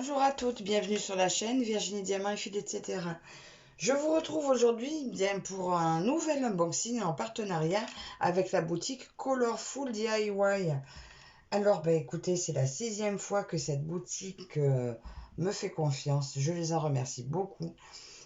Bonjour à toutes, bienvenue sur la chaîne Virginie Diamant et Fil, etc. Je vous retrouve aujourd'hui bien pour un nouvel unboxing en partenariat avec la boutique Colorful DIY. Alors écoutez, c'est la 6e fois que cette boutique me fait confiance, je les en remercie beaucoup.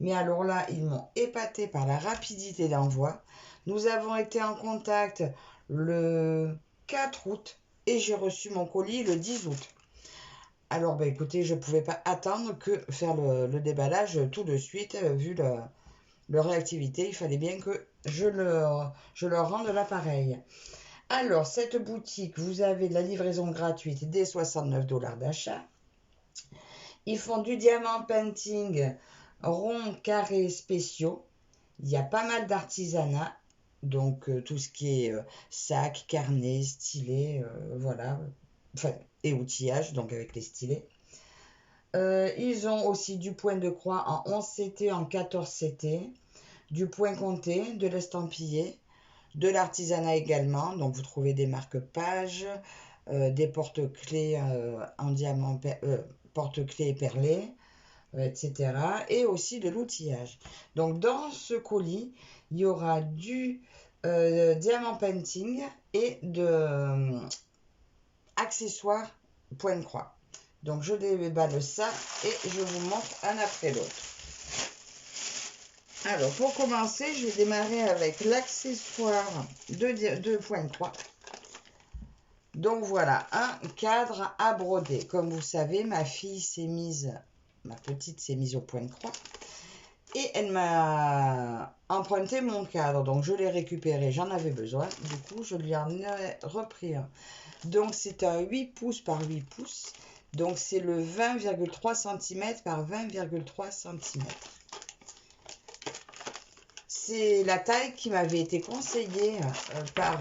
Mais alors là, ils m'ont épaté par la rapidité d'envoi. Nous avons été en contact le 4 août et j'ai reçu mon colis le 10 août. Alors, écoutez, je ne pouvais pas attendre que faire le déballage tout de suite, vu leur réactivité. Il fallait bien que je leur rende l'appareil. Alors, cette boutique, vous avez de la livraison gratuite dès 69 $ d'achat. Ils font du diamant painting rond, carré, spéciaux. Il y a pas mal d'artisanat. Donc, tout ce qui est sac, carnet, stylet, voilà. Enfin, et outillage, donc avec les stylets. Ils ont aussi du point de croix en 11 CT, en 14 CT, du point compté, de l'estampillé, de l'artisanat également. Donc vous trouvez des marque-pages, des porte-clés en diamant, porte-clés perlés, etc. Et aussi de l'outillage. Donc dans ce colis, il y aura du diamant painting et de accessoires point de croix. Donc je déballe ça et je vous montre un après l'autre. Alors pour commencer, je vais démarrer avec l'accessoire de point de croix. Donc voilà, un cadre à broder. Comme vous savez, ma petite s'est mise au point de croix. Et elle m'a emprunté mon cadre, donc je l'ai récupéré, j'en avais besoin. Du coup, je lui en ai repris un. Donc c'est un 8 pouces par 8 pouces. Donc c'est le 20,3 cm par 20,3 cm. C'est la taille qui m'avait été conseillée par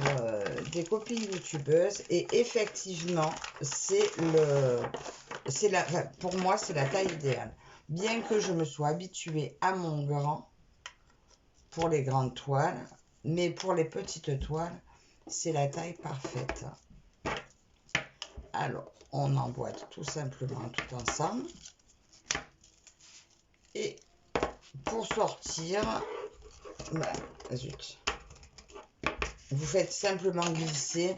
des copines youtubeuses. Et effectivement, pour moi, c'est la taille idéale. Bien que je me sois habituée à mon grand pour les grandes toiles, mais pour les petites toiles, c'est la taille parfaite. Alors, on emboîte tout simplement tout ensemble. Et pour sortir, zut, vous faites simplement glisser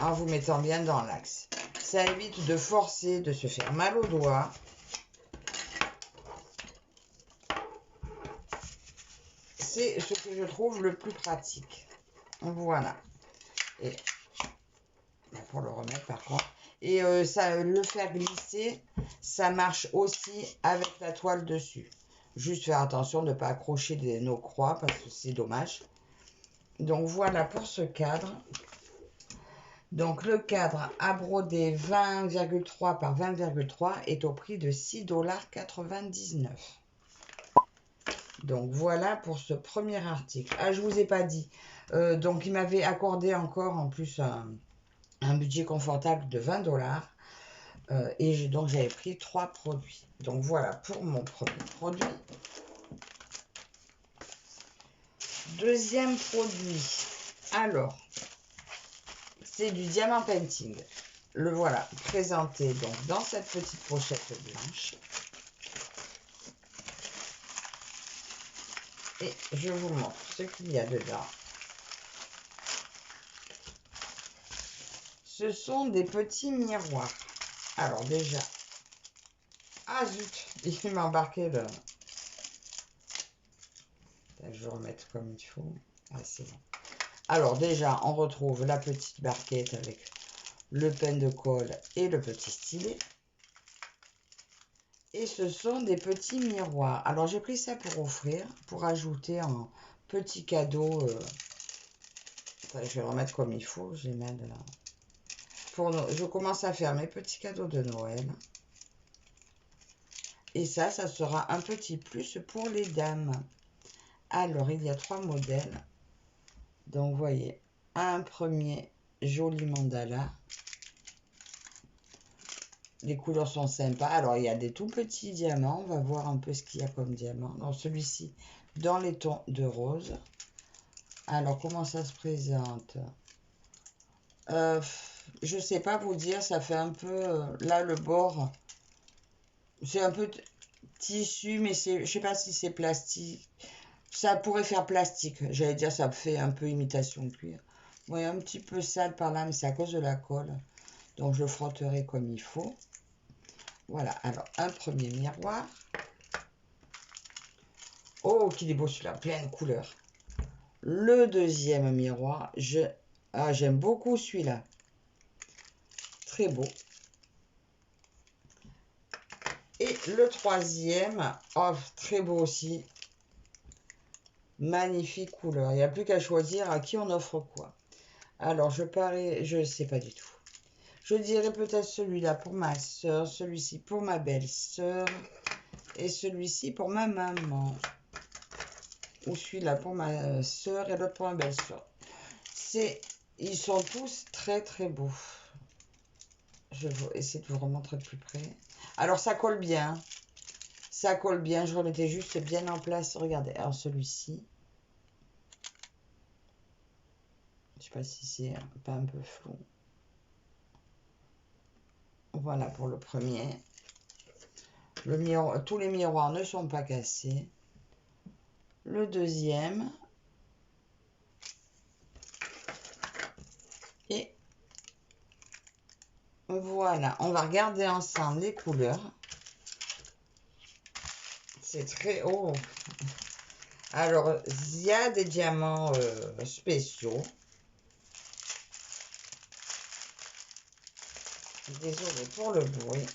en vous mettant bien dans l'axe. Ça évite de forcer, de se faire mal aux doigts. C'est ce que je trouve le plus pratique. Voilà. Et pour le remettre par contre. Et le faire glisser, ça marche aussi avec la toile dessus. Juste faire attention de ne pas accrocher nos croix parce que c'est dommage. Donc voilà pour ce cadre. Donc le cadre à broder 20,3 par 20,3 est au prix de 6,99 $. Donc voilà pour ce premier article. Ah, je vous ai pas dit. Donc il m'avait accordé encore en plus un budget confortable de 20 $. Et donc j'avais pris 3 produits. Donc voilà pour mon premier produit. Deuxième produit. Alors, c'est du diamant painting. Le voilà présenté donc dans cette petite pochette blanche. Et je vous montre ce qu'il y a dedans. Ce sont des petits miroirs. Alors déjà, ah zut, il m'a embarqué le... Je vais remettre comme il faut. Ah, c'est bon. Alors déjà, on retrouve la petite barquette avec le pen de colle et le petit stylet. Et ce sont des petits miroirs. Alors j'ai pris ça pour offrir, pour ajouter un petit cadeau. Attends, je vais le remettre comme il faut. J'ai mal là. Je commence à faire mes petits cadeaux de Noël. Et ça sera un petit plus pour les dames. Alors, il y a 3 modèles. Donc, vous voyez, un premier joli mandala. Les couleurs sont sympas. Alors, il y a des tout petits diamants. On va voir un peu ce qu'il y a comme diamant. Donc, celui-ci, dans les tons de rose. Alors, comment ça se présente? Je ne sais pas vous dire. Ça fait un peu... là, le bord C'est un peu tissu, mais je sais pas si c'est plastique. Ça pourrait faire plastique. J'allais dire, ça fait un peu imitation cuir. Oui, un petit peu sale par là, mais c'est à cause de la colle. Donc, je le frotterai comme il faut. Voilà, alors, un premier miroir. Oh, qu'il est beau celui-là, plein de couleurs. Le deuxième miroir, j'aime beaucoup celui-là. Très beau. Et le troisième, oh, très beau aussi. Magnifique couleur. Il n'y a plus qu'à choisir à qui on offre quoi. Alors, je ne sais pas du tout. Je dirais peut-être celui-là pour ma soeur, celui-ci pour ma belle-sœur et celui-ci pour ma maman. Ou celui-là pour ma soeur et l'autre pour ma belle-sœur. Ils sont tous très très beaux. Je vais essayer de vous remontrer de plus près. Alors, ça colle bien. Ça colle bien. Je remettais juste bien en place. Regardez. Alors, celui-ci. Je sais pas si c'est pas un peu flou. Voilà pour le premier. Tous les miroirs ne sont pas cassés. Le deuxième. Et voilà. On va regarder ensemble les couleurs. C'est très haut. Alors, il y a des diamants spéciaux. Désolée pour le bruit.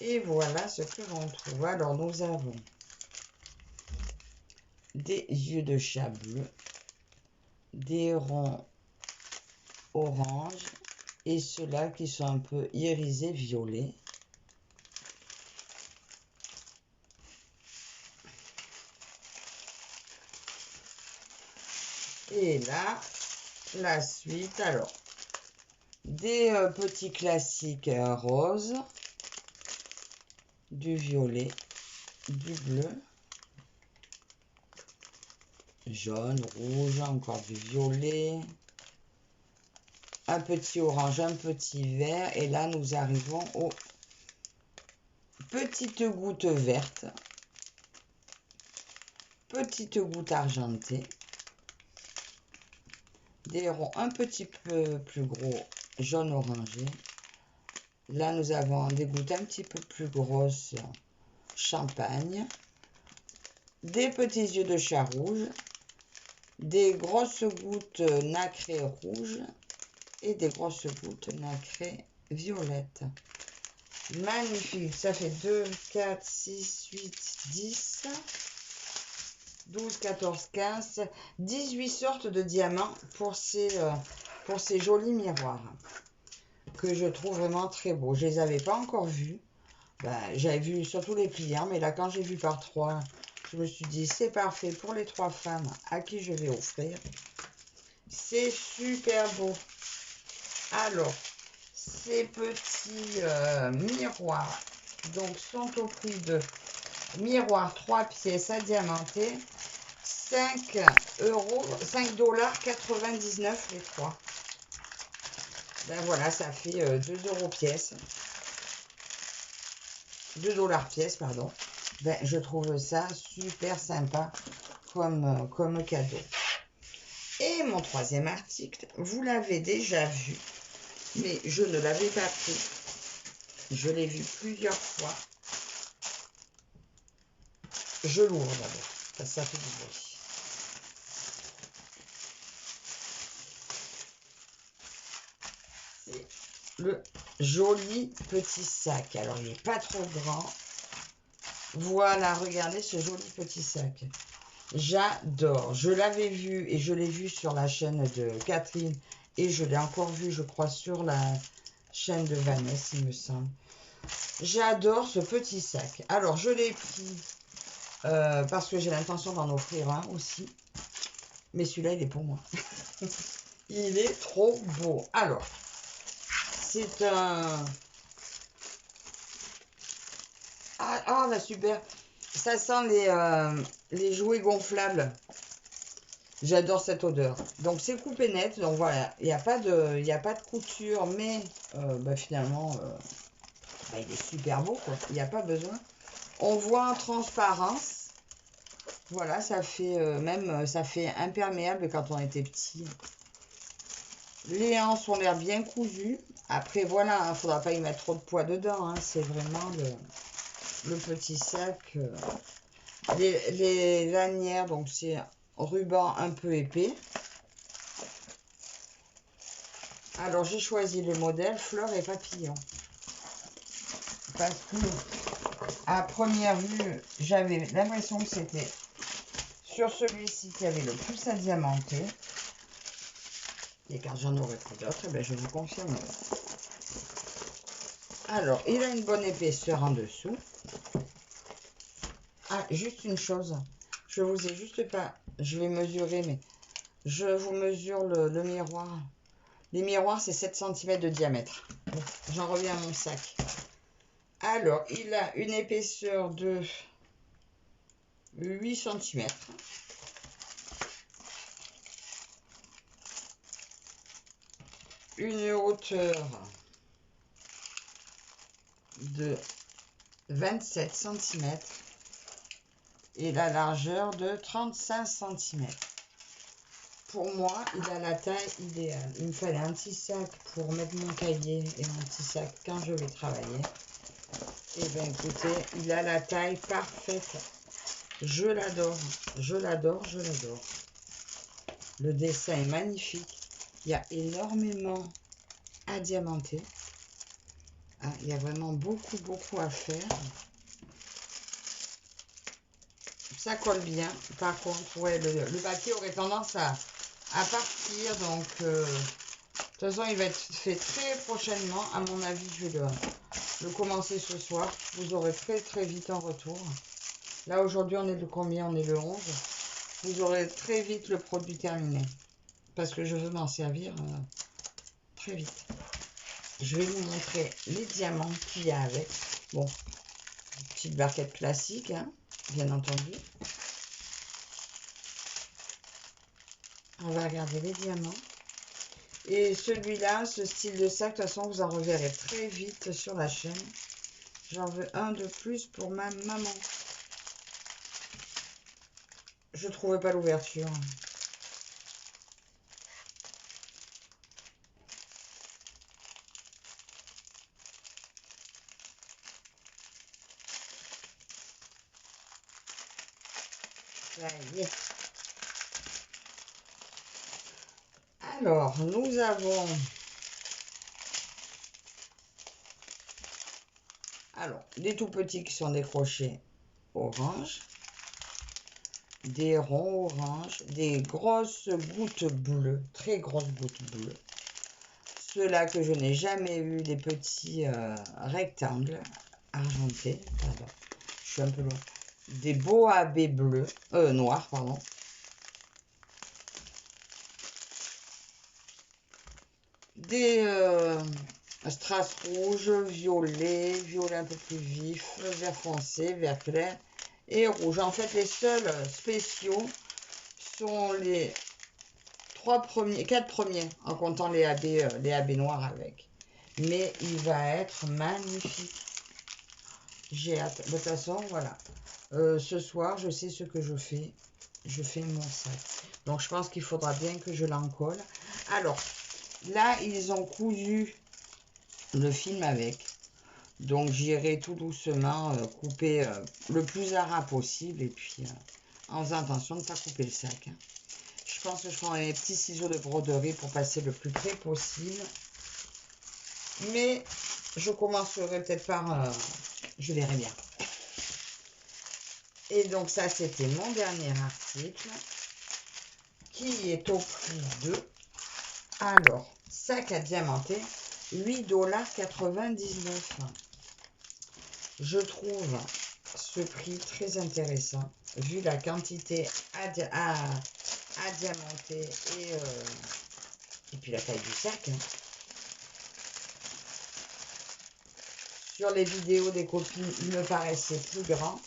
Et voilà ce que l'on trouve. Alors, nous avons des yeux de chat bleu, des ronds orange et ceux-là qui sont un peu irisés violets. Et là, la suite, alors, des petits classiques roses, du violet, du bleu, jaune, rouge, encore du violet, un petit orange, un petit vert. Et là, nous arrivons aux petites gouttes vertes, petites gouttes argentées, des ronds un petit peu plus gros, jaune orangé. Là, nous avons des gouttes un petit peu plus grosses, champagne, des petits yeux de chat rouge, des grosses gouttes nacrées rouges et des grosses gouttes nacrées violettes. Magnifique, ça fait 2, 4, 6, 8, 10, 12, 14, 15, 18 sortes de diamants pour ces jolis miroirs que je trouve vraiment très beaux. Je ne les avais pas encore vus. J'avais vu surtout les pliants, mais là, quand j'ai vu par 3, je me suis dit, c'est parfait pour les 3 femmes à qui je vais offrir. C'est super beau. Alors, ces petits miroirs donc, sont au prix de miroir 3 pièces à diamanter. 5,99 $ les 3. Ben voilà, ça fait 2 € pièce. 2 $ pièce, pardon. Ben, je trouve ça super sympa comme cadeau. Et mon troisième article, vous l'avez déjà vu, mais je ne l'avais pas pris. Je l'ai vu plusieurs fois. Je l'ouvre d'abord, parce que ça fait du bruit. C'est le joli petit sac. Alors, il n'est pas trop grand. Voilà, regardez ce joli petit sac. J'adore. Je l'avais vu et je l'ai vu sur la chaîne de Catherine et je l'ai encore vu, je crois, sur la chaîne de Vanessa, il me semble. J'adore ce petit sac. Alors, je l'ai pris parce que j'ai l'intention d'en offrir un aussi. Mais celui-là, il est pour moi. Il est trop beau. Alors, c'est un... Ah, bah super. Ça sent les jouets gonflables. J'adore cette odeur. Donc c'est coupé net. Donc voilà, il n'y a pas de couture, mais finalement, il est super beau, quoi. Il n'y a pas besoin. On voit en transparence. Voilà, ça fait ça fait imperméable quand on était petit. Les hanches ont l'air bien cousues. Après, voilà, il ne faudra pas y mettre trop de poids dedans. Hein. C'est vraiment le petit sac. Les lanières, donc c'est ruban un peu épais. Alors, j'ai choisi le modèle fleurs et papillons. Parce que, à première vue, j'avais l'impression que c'était sur celui-ci qui avait le plus à diamanter. Et quand j'en aurais pris d'autres, je vous confirme. Alors, il a une bonne épaisseur en dessous. Ah, juste une chose. Je vous ai juste pas... Je vais mesurer, mais... Je vous mesure le miroir. Les miroirs, c'est 7 cm de diamètre. Bon, j'en reviens à mon sac. Alors, il a une épaisseur de 8 cm. Une hauteur de 27 cm. Et la largeur de 35 cm. Pour moi, il a la taille idéale. Il me fallait un petit sac pour mettre mon cahier et mon petit sac quand je vais travailler. Et bien écoutez, il a la taille parfaite. Je l'adore, je l'adore, je l'adore. Le dessin est magnifique. Il y a énormément à diamanter. Ah, il y a vraiment beaucoup, beaucoup à faire. Ça colle bien. Par contre, ouais, le papier aurait tendance à partir. Donc, de toute façon, il va être fait très prochainement. À mon avis, je vais le commencer ce soir. Vous aurez très, très vite en retour. Là, aujourd'hui, on est le combien? On est le 11. Vous aurez très vite le produit terminé. Parce que je veux m'en servir très vite. Je vais vous montrer les diamants qu'il y a avec. Bon, petite barquette classique, hein, bien entendu. On va regarder les diamants. Et celui-là, ce style de sac, de toute façon, vous en reverrez très vite sur la chaîne. J'en veux un de plus pour ma maman. Je ne trouvais pas l'ouverture. Ça y est. Alors, nous avons... Alors, des tout petits qui sont décrochés orange. Des ronds orange. Des grosses gouttes bleues. Très grosses gouttes bleues. Ceux-là que je n'ai jamais eu, des petits rectangles argentés. Pardon, je suis un peu loin. Des boabés bleus, noirs, pardon. Des strass rouges, violet, violet un peu plus vif, vert foncé, vert clair et rouge. En fait, les seuls spéciaux sont les 4 premiers, en comptant les AB noirs avec. Mais il va être magnifique. J'ai hâte. De toute façon, voilà. Ce soir, je sais ce que je fais. Je fais mon sac. Donc, je pense qu'il faudra bien que je l'encolle. Alors, là, ils ont cousu le film avec. Donc, j'irai tout doucement couper le plus à ras possible. Et puis, en faisant attention de ne pas couper le sac. Hein. Je pense que je prends les petits ciseaux de broderie pour passer le plus près possible. Mais, je commencerai peut-être par... je verrai bien. Et donc ça, c'était mon dernier article qui est au prix de, alors, sac à diamanter, 8,99 $. Je trouve ce prix très intéressant, vu la quantité à diamanter et puis la taille du sac. Hein. Sur les vidéos des copines, il me paraissait plus grand.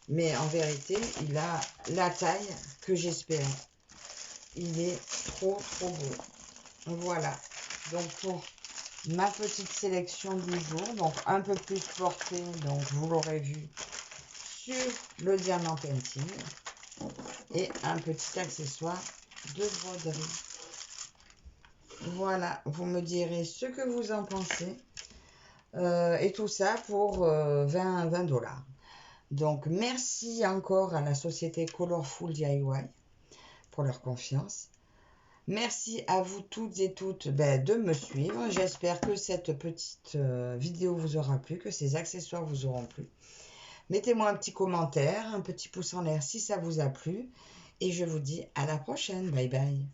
Mais en vérité, il a la taille que j'espérais. il est trop beau. Voilà, donc pour ma petite sélection du jour, donc un peu plus portée, donc vous l'aurez vu, sur le diamant painting et un petit accessoire de broderie. Voilà, vous me direz ce que vous en pensez. Et tout ça pour 20 $. Donc, merci encore à la société Colorful DIY pour leur confiance. Merci à vous toutes et toutes de me suivre. J'espère que cette petite vidéo vous aura plu, que ces accessoires vous auront plu. Mettez-moi un petit commentaire, un petit pouce en l'air si ça vous a plu. Et je vous dis à la prochaine. Bye bye.